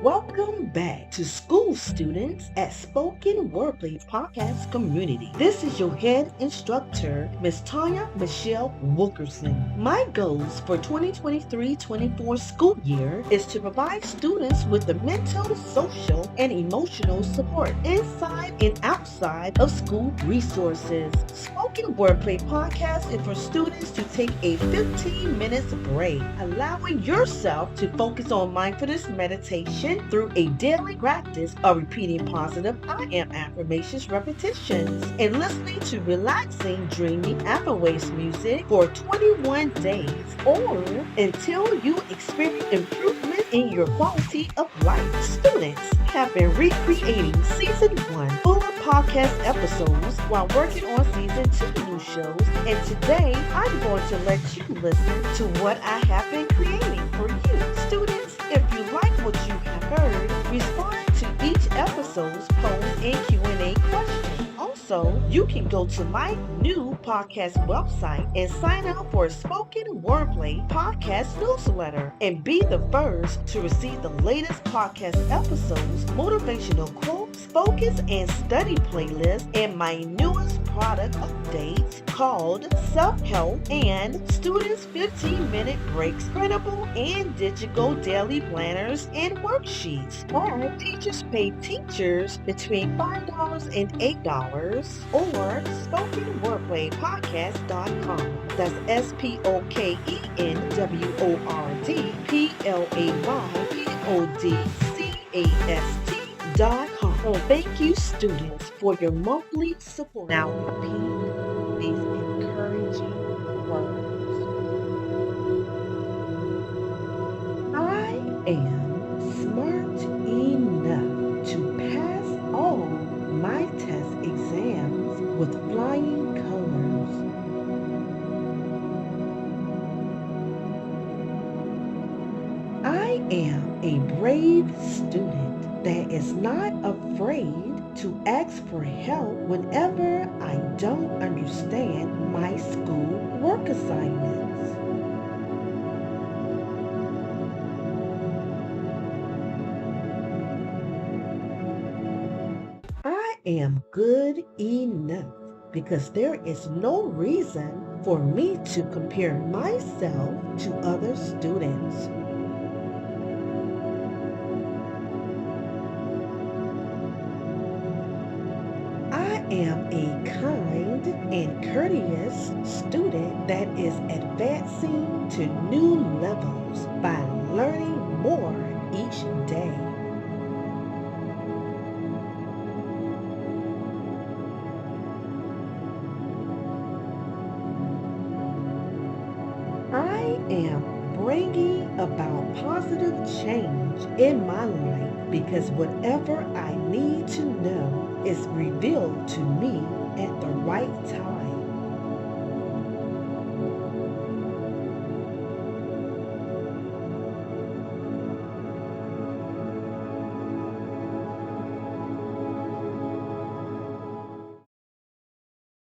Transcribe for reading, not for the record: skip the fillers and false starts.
Welcome back to school students at Spoken Wordplay podcast community. This is your head instructor, Miss Tanya Michelle Wilkerson. My goals for 2023-24 school year is to provide students with the mental, social, and emotional support inside and outside of school resources. Spoken Wordplay podcast is for students to take a 15 minutes break, allowing yourself to focus on mindfulness meditation through a daily practice of repeating positive I am affirmations repetitions and listening to relaxing, dreamy Afrowaves music for 21 days or until you experience improvement in your quality of life. Students have been recreating season 1 full of podcast episodes while working on season 2 new shows, and today I'm going to let you listen to what I have been creating for you. Students, if you like what you have heard, respond to each episode's poll and Q&A question. Also, you can go to my new podcast website and sign up for a Spoken Wordplay podcast newsletter and be the first to receive the latest podcast episodes, motivational quotes, focus and study playlist, and my newest product updates called Self-Help and Students 15-minute breaks, printable and digital daily planners and worksheets. Or teachers pay teachers between $5 and $8 or SpokenWordplayPodcast.com. That's SpokenWordplayPodcast.com. Oh, thank you, students, for your monthly support. Now repeat these encouraging words. I am smart enough to pass all my test exams with flying colors. I am a brave student that is not afraid to ask for help whenever I don't understand my school work assignments. I am good enough because there is no reason for me to compare myself to other students. I am a kind and courteous student that is advancing to new levels by learning more each day. I am bringing about positive change in my life because whatever I need to know is revealed to me at the right time.